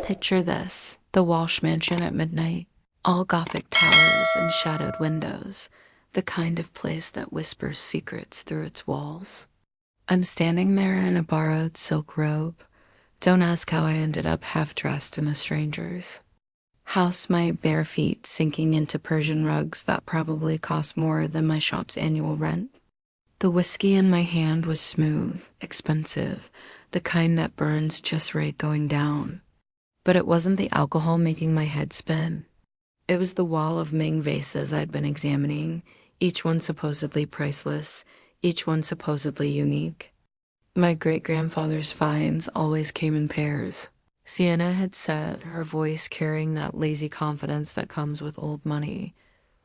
Picture this, the Walsh mansion at midnight. All Gothic towers and shadowed windows, the kind of place that whispers secrets through its walls. I'm standing there in a borrowed silk robe. Don't ask how I ended up half dressed in a stranger's. House my bare feet sinking into Persian rugs that probably cost more than my shop's annual rent. The whiskey in my hand was smooth, expensive, the kind that burns just right going down. But it wasn't the alcohol making my head spin. It was the wall of Ming vases I'd been examining, each one supposedly priceless, each one supposedly unique. My great-grandfather's finds always came in pairs. Sienna had said, her voice carrying that lazy confidence that comes with old money.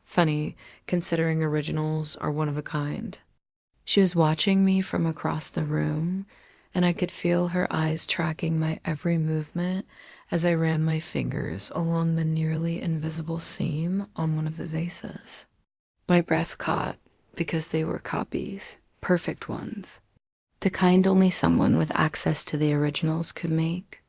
Funny, considering originals are one of a kind. She was watching me from across the room, and I could feel her eyes tracking my every movement as I ran my fingers along the nearly invisible seam on one of the vases. My breath caught because they were copies, perfect ones, the kind only someone with access to the originals could make.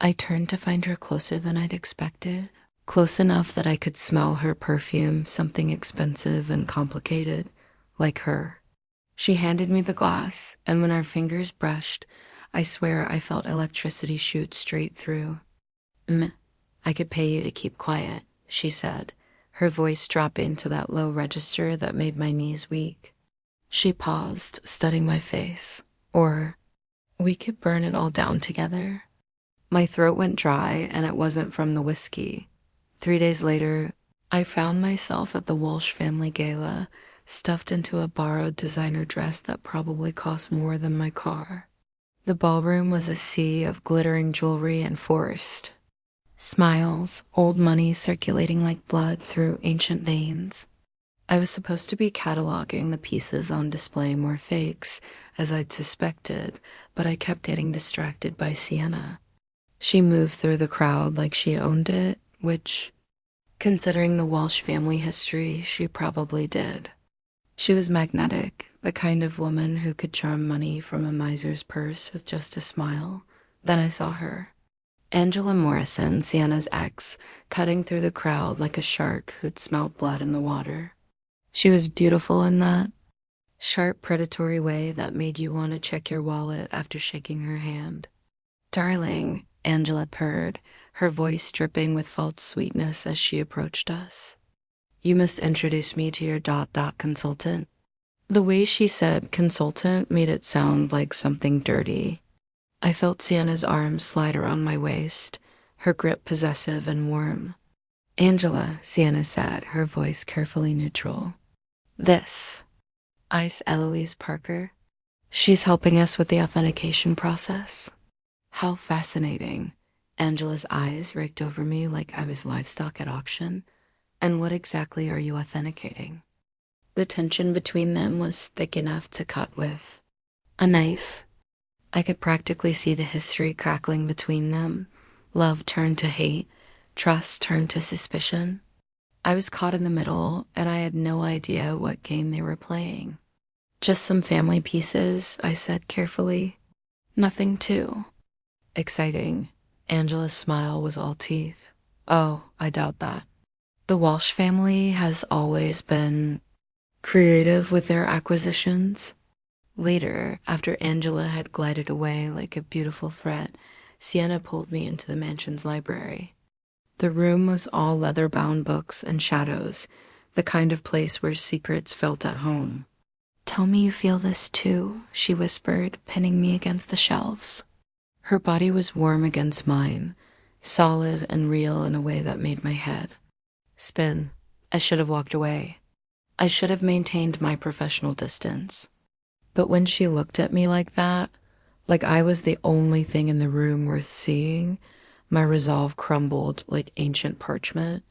I turned to find her closer than I'd expected, close enough that I could smell her perfume, something expensive and complicated, like her. She handed me the glass, and when our fingers brushed, I swear I felt electricity shoot straight through. I could pay you to keep quiet, she said, her voice dropping to that low register that made my knees weak. She paused, studying my face. Or, we could burn it all down together. My throat went dry, and it wasn't from the whiskey. 3 days later, I found myself at the Walsh family gala, stuffed into a borrowed designer dress that probably cost more than my car. The ballroom was a sea of glittering jewelry and forest. Smiles, old money circulating like blood through ancient veins. I was supposed to be cataloging the pieces on display more fakes, as I'd suspected, but I kept getting distracted by Sienna. She moved through the crowd like she owned it, which, considering the Walsh family history, she probably did. She was magnetic, the kind of woman who could charm money from a miser's purse with just a smile. Then I saw her. Angela Morrison, Sienna's ex, cutting through the crowd like a shark who'd smelled blood in the water. She was beautiful in that sharp, predatory way that made you want to check your wallet after shaking her hand. "Darling," Angela purred, her voice dripping with false sweetness as she approached us. "You must introduce me to your consultant." The way she said consultant made it sound like something dirty. I felt Sienna's arms slide around my waist, her grip possessive and warm. "Angela," Sienna said, her voice carefully neutral. "This. Ice Eloise Parker. She's helping us with the authentication process." How fascinating. Angela's eyes raked over me like I was livestock at auction. "And what exactly are you authenticating?" The tension between them was thick enough to cut with a knife. I could practically see the history crackling between them. Love turned to hate, trust turned to suspicion. I was caught in the middle, and I had no idea what game they were playing. "Just some family pieces," I said carefully. "Nothing too exciting." Angela's smile was all teeth. "Oh, I doubt that. The Walsh family has always been creative with their acquisitions." Later, after Angela had glided away like a beautiful threat, Sienna pulled me into the mansion's library. The room was all leather-bound books and shadows, the kind of place where secrets felt at home. "Tell me you feel this too," she whispered, pinning me against the shelves. Her body was warm against mine, solid and real in a way that made my head spin. I should have walked away. I should have maintained my professional distance. But when she looked at me like that, like I was the only thing in the room worth seeing, my resolve crumbled like ancient parchment.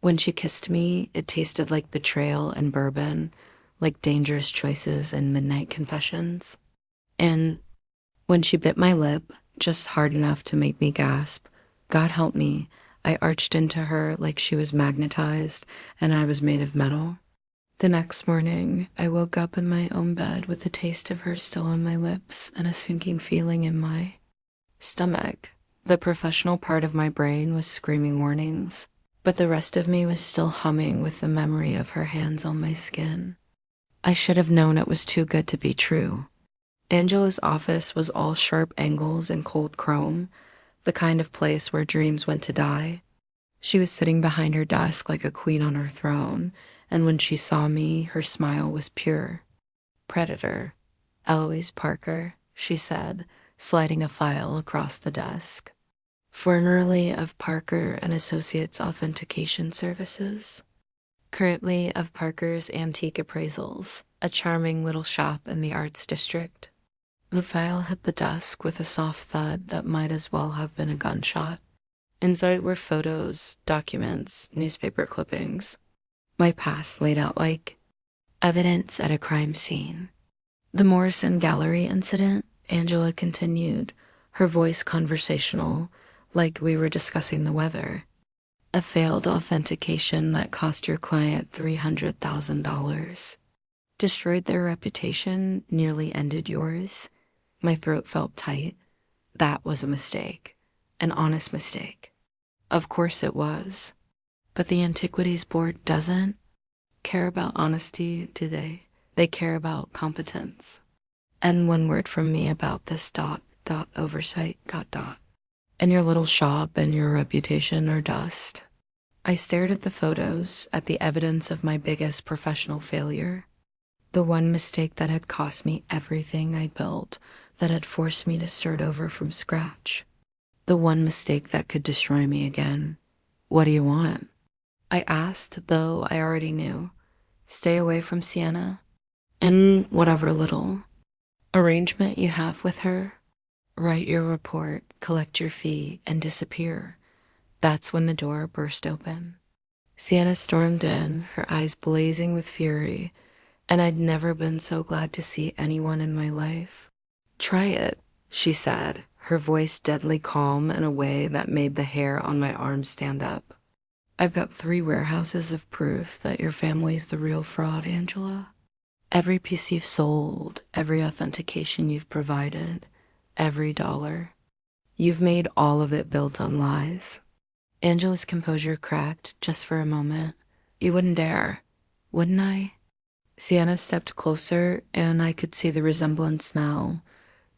When she kissed me, it tasted like betrayal and bourbon, like dangerous choices and midnight confessions. And when she bit my lip, just hard enough to make me gasp, God help me, I arched into her like she was magnetized and I was made of metal. The next morning, I woke up in my own bed with the taste of her still on my lips and a sinking feeling in my stomach. The professional part of my brain was screaming warnings, but the rest of me was still humming with the memory of her hands on my skin. I should have known it was too good to be true. Angela's office was all sharp angles and cold chrome, the kind of place where dreams went to die. She was sitting behind her desk like a queen on her throne, and when she saw me, her smile was pure. "Predator. Eloise Parker," she said, sliding a file across the desk. "Formerly of Parker and Associates Authentication Services. Currently of Parker's Antique Appraisals, a charming little shop in the Arts District." The file hit the desk with a soft thud that might as well have been a gunshot. Inside were photos, documents, newspaper clippings. My past laid out like evidence at a crime scene. "The Morrison Gallery incident," Angela continued, her voice conversational, like we were discussing the weather. "A failed authentication that cost your client $300,000. Destroyed their reputation, nearly ended yours." My throat felt tight. That was a mistake. An honest mistake. Of course it was. But the Antiquities Board doesn't care about honesty, do they? They care about competence. And one word from me about this oversight, And your little shop and your reputation are dust. I stared at the photos, at the evidence of my biggest professional failure. The one mistake that had cost me everything I built, that had forced me to start over from scratch. The one mistake that could destroy me again. "What do you want?" I asked, though I already knew. "Stay away from Sienna, and whatever little arrangement you have with her. Write your report, collect your fee, and disappear." That's when the door burst open. Sienna stormed in, her eyes blazing with fury, and I'd never been so glad to see anyone in my life. "Try it," she said, her voice deadly calm in a way that made the hair on my arm stand up. "I've got 3 warehouses of proof that your family's the real fraud, Angela. Every piece you've sold, every authentication you've provided, every dollar. You've made all of it built on lies." Angela's composure cracked just for a moment. "You wouldn't dare, wouldn't I?" Sienna stepped closer, and I could see the resemblance now.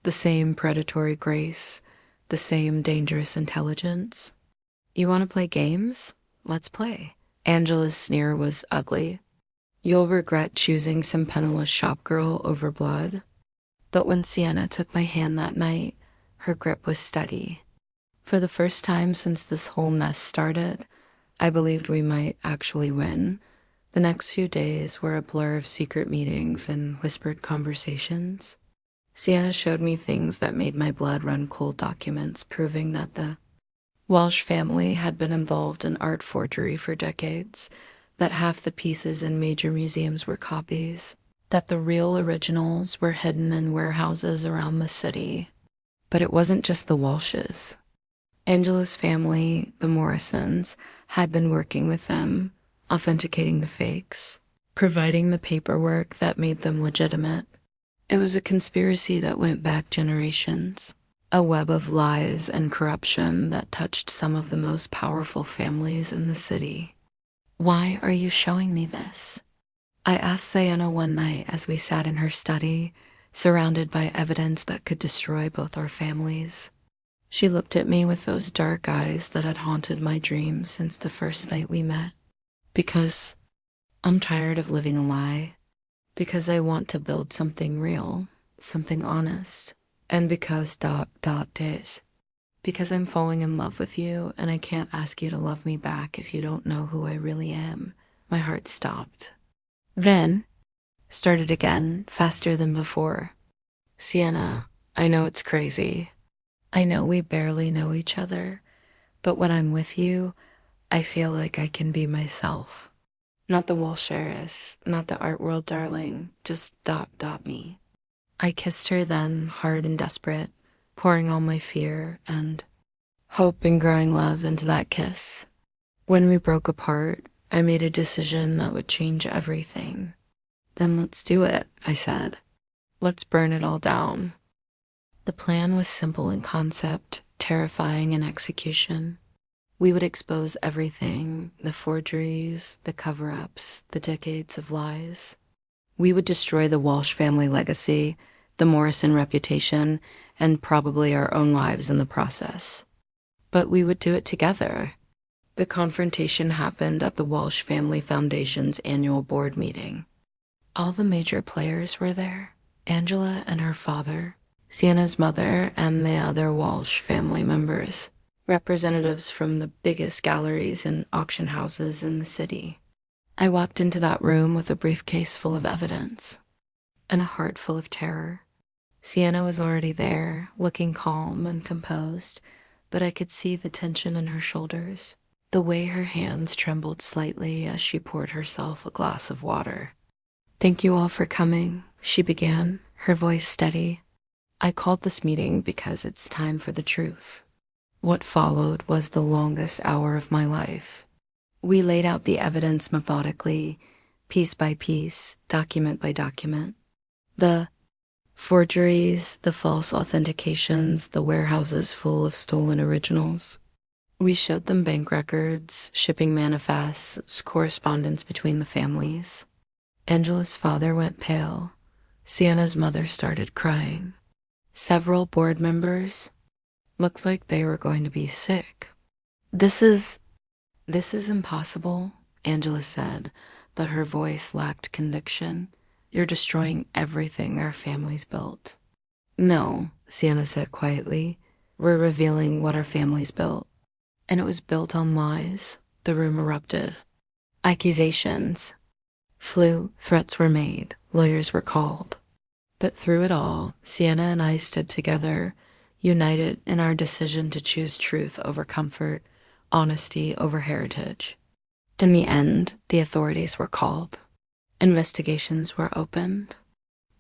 The same predatory grace, the same dangerous intelligence. "You want to play games? Let's play." Angela's sneer was ugly. "You'll regret choosing some penniless shopgirl over blood." But when Sienna took my hand that night, her grip was steady. For the first time since this whole mess started, I believed we might actually win. The next few days were a blur of secret meetings and whispered conversations. Sienna showed me things that made my blood run cold, documents proving that the Walsh family had been involved in art forgery for decades, that half the pieces in major museums were copies, that the real originals were hidden in warehouses around the city. But it wasn't just the Walshes. Angela's family, the Morrisons, had been working with them, authenticating the fakes, providing the paperwork that made them legitimate. It was a conspiracy that went back generations, a web of lies and corruption that touched some of the most powerful families in the city. "Why are you showing me this?" I asked Sienna one night as we sat in her study, surrounded by evidence that could destroy both our families. She looked at me with those dark eyes that had haunted my dreams since the first night we met. "Because I'm tired of living a lie. Because I want to build something real, something honest. And because because I'm falling in love with you, and I can't ask you to love me back if you don't know who I really am." My heart stopped. Then started again, faster than before. "Sienna, I know it's crazy. I know we barely know each other, but when I'm with you, I feel like I can be myself. Not the Walsheris, not the art world darling, just me." I kissed her then, hard and desperate, pouring all my fear and hope and growing love into that kiss. When we broke apart, I made a decision that would change everything. "Then let's do it," I said. "Let's burn it all down." The plan was simple in concept, terrifying in execution. We would expose everything, the forgeries, the cover-ups, the decades of lies. We would destroy the Walsh family legacy, the Morrison reputation, and probably our own lives in the process. But we would do it together. The confrontation happened at the Walsh Family Foundation's annual board meeting. All the major players were there. Angela and her father, Sienna's mother, and the other Walsh family members. Representatives from the biggest galleries and auction houses in the city. I walked into that room with a briefcase full of evidence and a heart full of terror. Sienna was already there, looking calm and composed, but I could see the tension in her shoulders, the way her hands trembled slightly as she poured herself a glass of water. "Thank you all for coming," she began, her voice steady. "I called this meeting because it's time for the truth." What followed was the longest hour of my life. We laid out the evidence methodically, piece by piece, document by document. The forgeries, the false authentications, the warehouses full of stolen originals. We showed them bank records, shipping manifests, correspondence between the families. Angela's father went pale. Sienna's mother started crying. Several board members looked like they were going to be sick. This is impossible," Angela said, but her voice lacked conviction. "You're destroying everything our family's built." "No," Sienna said quietly. "We're revealing what our family's built." And it was built on lies. The room erupted. Accusations flew, threats were made, lawyers were called. But through it all, Sienna and I stood together, united in our decision to choose truth over comfort, honesty over heritage. In the end, the authorities were called. Investigations were opened.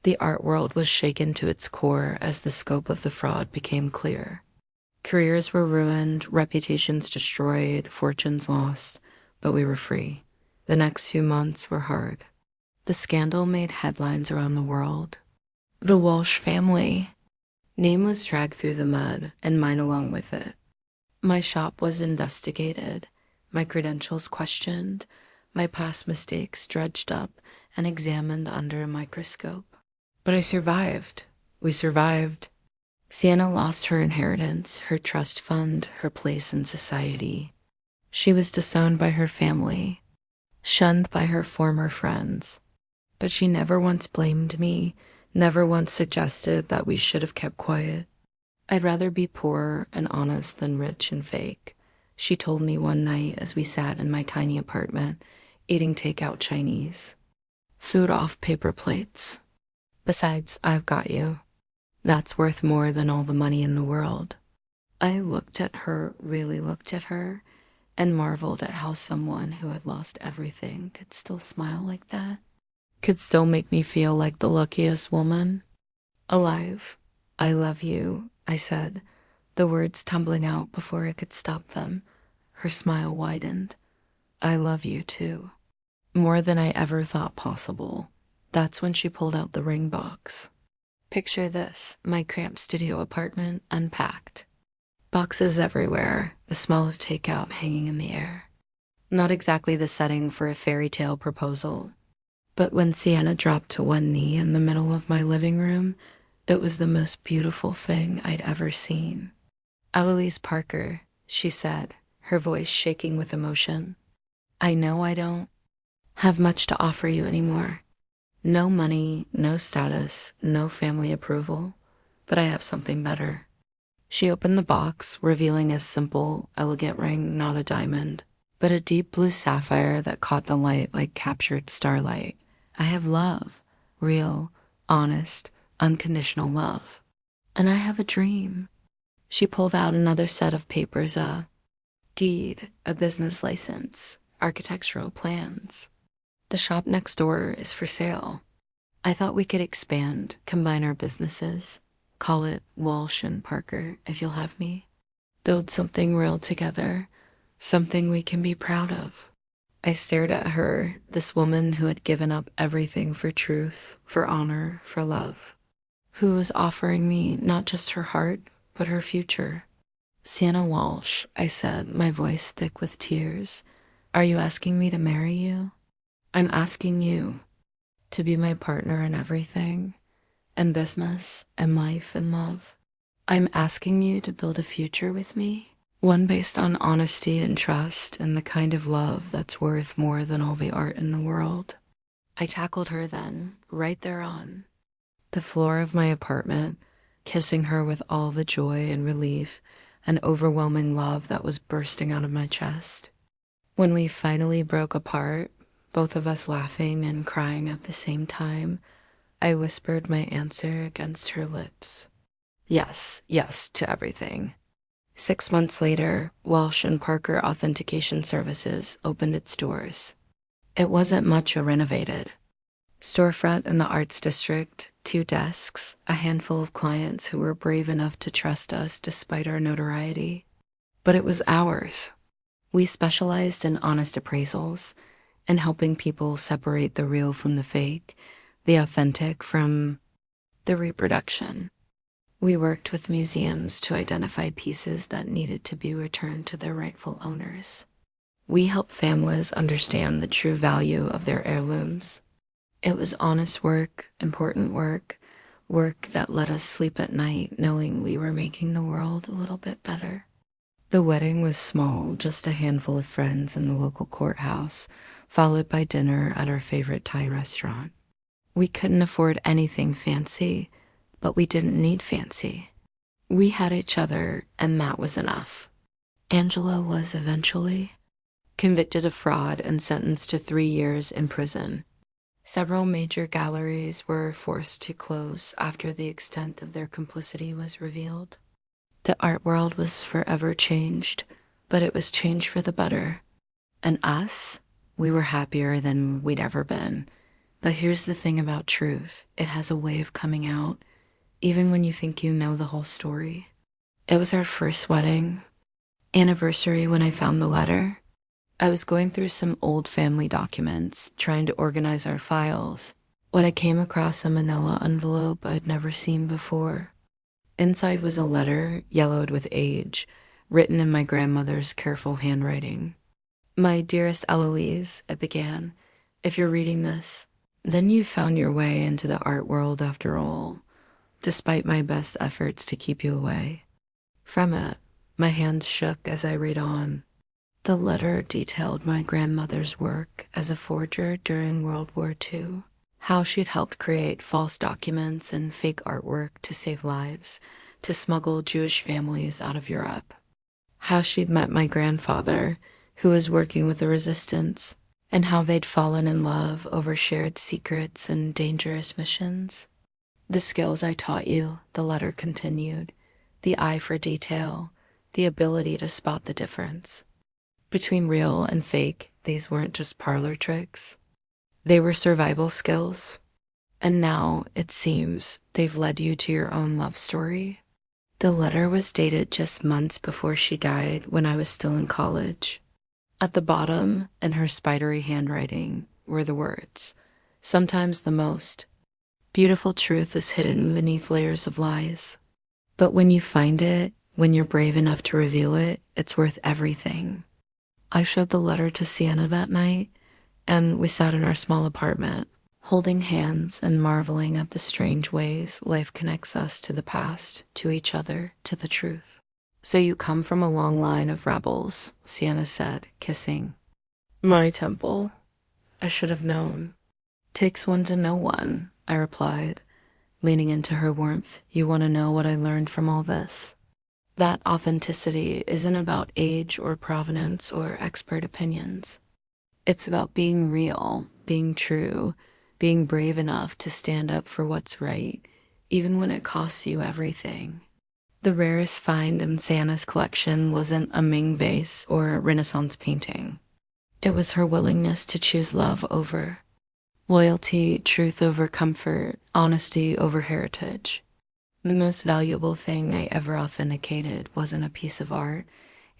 The art world was shaken to its core as the scope of the fraud became clear. Careers were ruined, reputations destroyed, fortunes lost, but we were free. The next few months were hard. The scandal made headlines around the world. The Walsh family name was dragged through the mud, and mine along with it. My shop was investigated, my credentials questioned, my past mistakes dredged up and examined under a microscope. But I survived. We survived. Sienna lost her inheritance, her trust fund, her place in society. She was disowned by her family, shunned by her former friends. But she never once blamed me, never once suggested that we should have kept quiet. "I'd rather be poor and honest than rich and fake," she told me one night as we sat in my tiny apartment, eating takeout Chinese. Food off paper plates. "Besides, I've got you. That's worth more than all the money in the world." I looked at her, really looked at her, and marveled at how someone who had lost everything could still smile like that. Could still make me feel like the luckiest woman alive. "I love you," I said, the words tumbling out before I could stop them. Her smile widened. "I love you too." More than I ever thought possible. That's when she pulled out the ring box. Picture this, my cramped studio apartment unpacked. Boxes everywhere, the smell of takeout hanging in the air. Not exactly the setting for a fairy tale proposal. But when Sienna dropped to one knee in the middle of my living room, it was the most beautiful thing I'd ever seen. "Eloise Parker," she said, her voice shaking with emotion. "I know I don't have much to offer you anymore. No money, no status, no family approval, but I have something better." She opened the box, revealing a simple, elegant ring, not a diamond, but a deep blue sapphire that caught the light like captured starlight. "I have love, real, honest, unconditional love. And I have a dream." She pulled out another set of papers, a deed, a business license, architectural plans. "The shop next door is for sale. I thought we could expand, combine our businesses, call it Walsh and Parker, if you'll have me. Build something real together, something we can be proud of." I stared at her, this woman who had given up everything for truth, for honor, for love, who was offering me not just her heart, but her future. Sienna Walsh, I said, my voice thick with tears. Are you asking me to marry you? I'm asking you to be my partner in everything, in business, in life, and love. I'm asking you to build a future with me, one based on honesty and trust and the kind of love that's worth more than all the art in the world. I tackled her then, right there on the floor of my apartment, kissing her with all the joy and relief and overwhelming love that was bursting out of my chest. When we finally broke apart, both of us laughing and crying at the same time, I whispered my answer against her lips. Yes, yes to everything. 6 months later, Walsh and Parker Authentication Services opened its doors. It wasn't much renovated. Storefront in the Arts District, 2 desks, a handful of clients who were brave enough to trust us despite our notoriety. But it was ours. We specialized in honest appraisals and helping people separate the real from the fake, the authentic from the reproduction. We worked with museums to identify pieces that needed to be returned to their rightful owners. We helped families understand the true value of their heirlooms. It was honest work, important work, work that let us sleep at night knowing we were making the world a little bit better. The wedding was small, just a handful of friends in the local courthouse, followed by dinner at our favorite Thai restaurant. We couldn't afford anything fancy, but we didn't need fancy. We had each other, and that was enough. Angela was eventually convicted of fraud and sentenced to 3 years in prison. Several major galleries were forced to close after the extent of their complicity was revealed. The art world was forever changed, but it was changed for the better. And us, we were happier than we'd ever been. But here's the thing about truth. It has a way of coming out, even when you think you know the whole story. It was our first wedding anniversary when I found the letter. I was going through some old family documents, trying to organize our files, when I came across a manila envelope I'd never seen before. Inside was a letter, yellowed with age, written in my grandmother's careful handwriting. My dearest Eloise, it began, if you're reading this, then you found your way into the art world after all, despite my best efforts to keep you away. From it, my hands shook as I read on. The letter detailed my grandmother's work as a forger during World War II, how she'd helped create false documents and fake artwork to save lives, to smuggle Jewish families out of Europe, how she'd met my grandfather, who was working with the resistance, and how they'd fallen in love over shared secrets and dangerous missions. The skills I taught you, the letter continued, the eye for detail, the ability to spot the difference. Between real and fake, these weren't just parlor tricks. They were survival skills. And now, it seems, they've led you to your own love story. The letter was dated just months before she died when I was still in college. At the bottom, in her spidery handwriting, were the words, sometimes the most beautiful truth is hidden beneath layers of lies. But when you find it, when you're brave enough to reveal it, it's worth everything. I showed the letter to Sienna that night, and we sat in our small apartment, holding hands and marveling at the strange ways life connects us to the past, to each other, to the truth. So you come from a long line of rebels, Sienna said, kissing my temple. I should have known. Takes one to know one, I replied, leaning into her warmth. You want to know what I learned from all this? That authenticity isn't about age or provenance or expert opinions. It's about being real, being true, being brave enough to stand up for what's right, even when it costs you everything. The rarest find in Sienna's collection wasn't a Ming vase or a Renaissance painting. It was her willingness to choose love over loyalty, truth over comfort, honesty over heritage. The most valuable thing I ever authenticated wasn't a piece of art.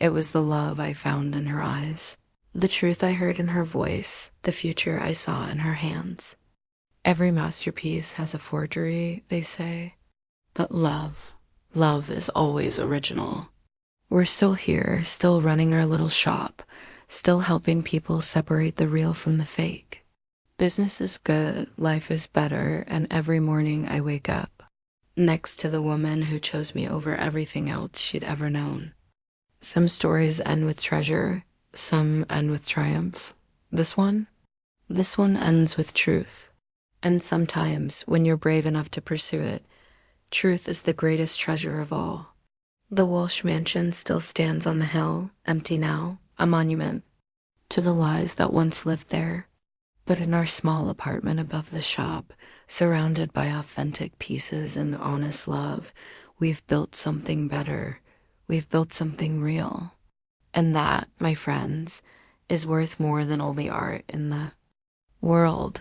It was the love I found in her eyes, the truth I heard in her voice, the future I saw in her hands. Every masterpiece has a forgery, they say, but love is always original. We're still here, still running our little shop, still helping people separate the real from the fake. Business is good, life is better, and every morning I wake up next to the woman who chose me over everything else she'd ever known. Some stories end with treasure, some end with triumph. This one? This one ends with truth. And sometimes, when you're brave enough to pursue it, truth is the greatest treasure of all. The Walsh mansion still stands on the hill, empty now, a monument to the lies that once lived there. But in our small apartment above the shop, surrounded by authentic pieces and honest love, we've built something better. We've built something real. And that, my friends, is worth more than all the art in the world.